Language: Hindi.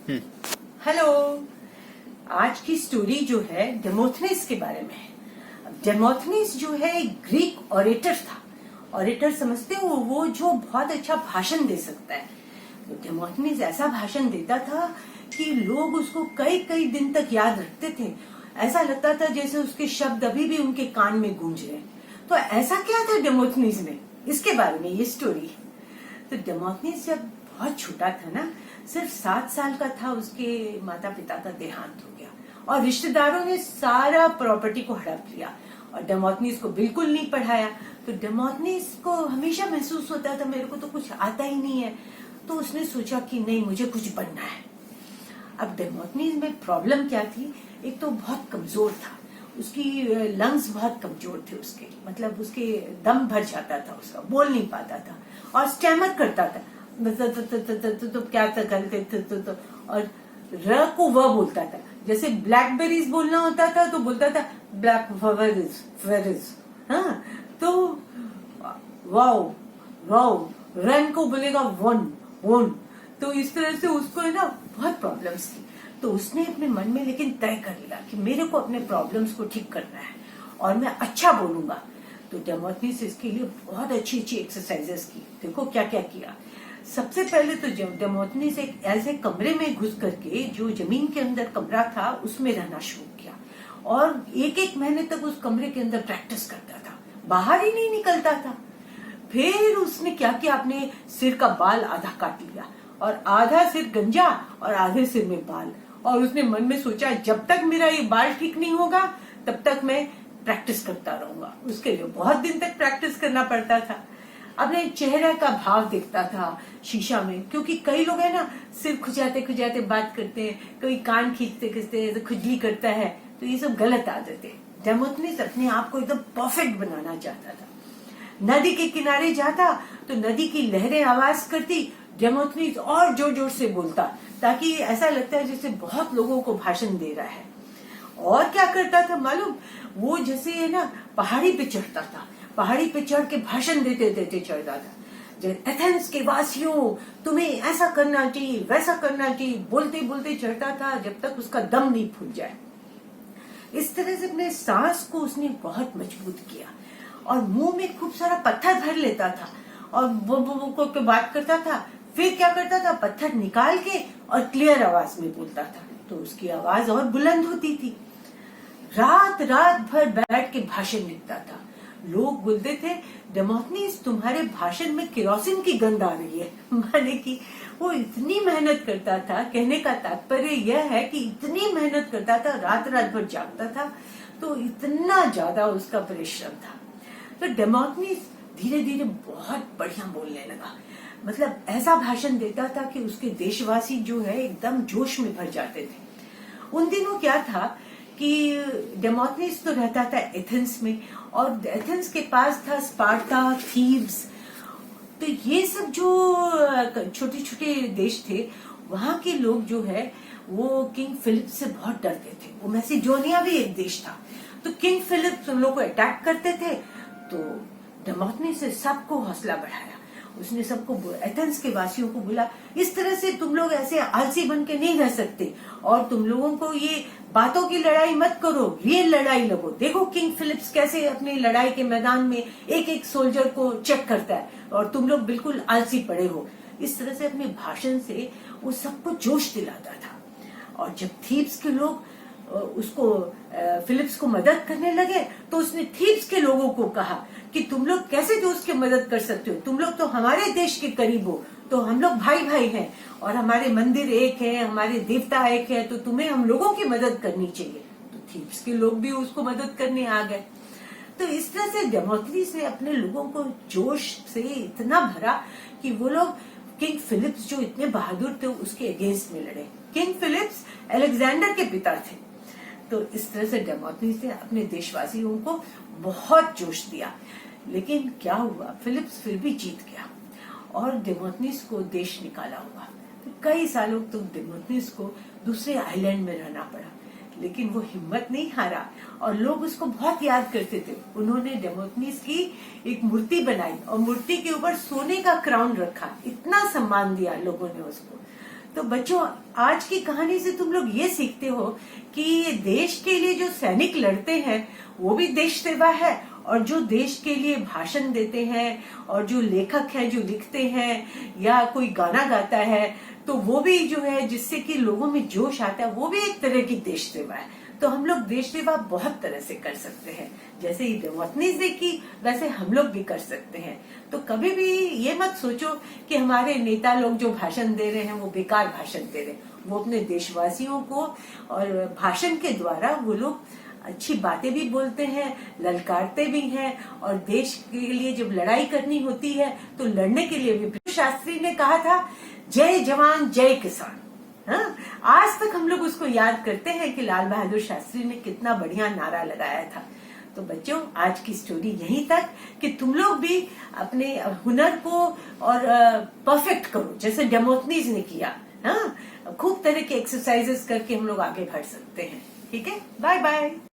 हेलो। आज की स्टोरी जो है डेमोथेनेस के बारे में है। डेमोथेनेस जो है एक ग्रीक ऑरेटर था। ऑरेटर समझते हो, वो जो बहुत अच्छा भाषण दे सकता है। तो डेमोथेनेस ऐसा भाषण देता था कि लोग उसको कई कई दिन तक याद रखते थे। ऐसा लगता था जैसे उसके शब्द अभी भी उनके कान में गूंज रहे। तो ऐसा क्या था डेमोथेनेस में, इसके बारे में ये स्टोरी। तो डेमोथेनेस जब बहुत छोटा था ना, सिर्फ 7 साल का था, उसके माता पिता का देहांत हो गया और रिश्तेदारों ने सारा प्रॉपर्टी को हड़प लिया और डेमोथेनेस को बिल्कुल नहीं पढ़ाया। तो डेमोथेनेस को हमेशा महसूस होता था मेरे को तो कुछ आता ही नहीं है। तो उसने सोचा कि नहीं, मुझे कुछ बनना है। अब डेमोथेनेस में प्रॉब्लम क्या थी, एक तो बहुत कमजोर था, उसकी लंग्स बहुत कमजोर थे, उसके मतलब उसके दम भर जाता था, उसका बोल नहीं पाता था और स्टैमर करता था। तो क्या करते तो और र को व बोलता था। जैसे ब्लैकबेरीज बोलना होता था तो बोलता था ब्लैक फेरिज। हाँ, तो वाओ वाओ, रन को बोलेगा वन वन। तो इस तरह से उसको है ना बहुत प्रॉब्लम्स थी। तो उसने अपने मन में लेकिन तय कर लिया कि मेरे को अपने प्रॉब्लम्स को ठीक करना है और मैं अच्छा बोलूंगा। तो डेमोथेनेस इसके लिए बहुत अच्छी अच्छी एक्सरसाइजेस की। देखो क्या क्या किया। सबसे पहले तो डेमोथेनेस एक ऐसे कमरे में घुस करके, जो जमीन के अंदर कमरा था, उसमें रहना शुरू किया और एक एक महीने तक उस कमरे के अंदर प्रैक्टिस करता था, बाहर ही नहीं निकलता था। फिर उसने क्या किया, अपने सिर का बाल आधा काट लिया और आधा सिर गंजा और आधे सिर में बाल। और उसने मन में सोचा जब तक मेरा ये बाल ठीक नहीं होगा तब तक मैं प्रैक्टिस करता रहूंगा। उसके लिए बहुत दिन तक प्रैक्टिस करना पड़ता था। अपने चेहरे का भाव देखता था शीशा में, क्योंकि कई लोग है ना सिर खुजाते खुजाते बात करते हैं, कोई कान खींचते खींचते तो खुजली करता है। तो ये सब गलत आदत है। डेमोथेनेस अपने आप को एकदम परफेक्ट बनाना चाहता था। नदी के किनारे जाता तो नदी की लहरें आवाज करती, डेमोथेनेस और जोर जोर से बोलता ताकि ऐसा लगता है जैसे बहुत लोगों को भाषण दे रहा है। और क्या करता था मालूम, वो जैसे है ना पहाड़ी पे चढ़ता था, पहाड़ी पे चढ़ के भाषण देते देते चढ़ता था। एथेंस के वासियों, तुम्हें ऐसा करना चाहिए, वैसा करना चाहिए, बोलते बोलते चढ़ता था जब तक उसका दम नहीं फूल जाए। इस तरह से अपने सांस को उसने बहुत मजबूत किया और मुंह में खूब सारा पत्थर भर लेता था और वो को बात करता था। फिर क्या करता था, पत्थर निकाल के और क्लियर आवाज में बोलता था, तो उसकी आवाज और बुलंद होती थी। रात रात भर बैठ के भाषण लिखता था। लोग बोलते थे डेमोथेनेस तुम्हारे भाषण में केरोसिन की गंध आ रही है। माने कि वो इतनी मेहनत करता था। कहने का तात्पर्य यह है कि इतनी मेहनत करता था, रात रात भर जागता था, तो इतना ज्यादा उसका परिश्रम था। तो डेमोथेनेस धीरे धीरे बहुत बढ़िया बोलने लगा। मतलब ऐसा भाषण देता था कि उसके देशवासी जो है एकदम जोश में भर जाते थे। उन दिनों क्या था कि डेमोथेनेस तो रहता था एथेंस में और एथेंस के पास था स्पार्टा, थीब्स। तो ये सब जो छोटे छोटे देश थे, वहां के लोग जो है वो किंग फिलिप से बहुत डरते थे। वो मैसिडोनिया भी एक देश था। तो किंग फिलिप उन लोग को अटैक करते थे। तो डेमोथेनेस ने सबको हौसला बढ़ाया। उसने सबको, एथेंस के वासियों को बोला, इस तरह से तुम लोग ऐसे आलसी बन के नहीं रह सकते और तुम लोगों को ये बातों की लड़ाई मत करो, रियल लड़ाई लगो। देखो किंग फिलिप्स कैसे अपने लड़ाई के मैदान में एक एक सोल्जर को चेक करता है और तुम लोग बिल्कुल आलसी पड़े हो। इस तरह से अपने भाषण से वो सबको जोश दिलाता था। और जब थीब्स के लोग उसको फिलिप्स को मदद करने लगे तो उसने थीब्स के लोगों को कहा कि तुम लोग कैसे दोस्त की मदद कर सकते हो, तुम लोग तो हमारे देश के करीब हो, तो हम लोग भाई भाई हैं और हमारे मंदिर एक है, हमारे देवता एक है, तो तुम्हें हम लोगों की मदद करनी चाहिए। तो थीब्स के लोग भी उसको मदद करने आ गए। तो इस तरह से डेमोथेनेस ने अपने लोगों को जोश से इतना भरा कि वो लोग किंग फिलिप्स जो इतने बहादुर थे उसके अगेंस्ट में लड़े। किंग फिलिप्स अलेक्जेंडर के पिता थे। तो इस तरह से डेमोथेनेस ने अपने देशवासियों को बहुत जोश दिया। लेकिन क्या हुआ, फिलिप्स फिर भी जीत गया और डेमोथेनेस को देश निकाला हुआ। तो कई सालों तक डेमोथेनेस को दूसरे आइलैंड में रहना पड़ा, लेकिन वो हिम्मत नहीं हारा और लोग उसको बहुत याद करते थे। उन्होंने डेमोथेनेस की एक मूर्ति बनाई और मूर्ति के ऊपर सोने का क्राउन रखा। इतना सम्मान दिया लोगों ने उसको। तो बच्चों, आज की कहानी से तुम लोग ये सीखते हो कि देश के लिए जो सैनिक लड़ते हैं वो भी देश सेवा है, और जो देश के लिए भाषण देते हैं और जो लेखक है जो लिखते हैं या कोई गाना गाता है तो वो भी जो है जिससे कि लोगों में जोश आता है, वो भी एक तरह की देश सेवा है। तो हम लोग देश सेवा बहुत तरह से कर सकते हैं, जैसे ही डेमोक्रेसी ने की वैसे हम लोग भी कर सकते हैं। तो कभी भी ये मत सोचो कि हमारे नेता लोग जो भाषण दे रहे हैं वो बेकार भाषण दे रहे हैं। वो अपने देशवासियों को और भाषण के द्वारा वो लोग अच्छी बातें भी बोलते हैं, ललकारते भी हैं, और देश के लिए जब लड़ाई करनी होती है तो लड़ने के लिए भी। शास्त्री ने कहा था, जय जवान जय किसान। हाँ, आज तक हम लोग उसको याद करते हैं कि लाल बहादुर शास्त्री ने कितना बढ़िया नारा लगाया था। तो बच्चों, आज की स्टोरी यहीं तक कि तुम लोग भी अपने हुनर को और परफेक्ट करो जैसे डेमोथनीज ने किया। हाँ, खूब तरह के एक्सरसाइजेस करके हम लोग आगे बढ़ सकते हैं। ठीक है, बाय बाय।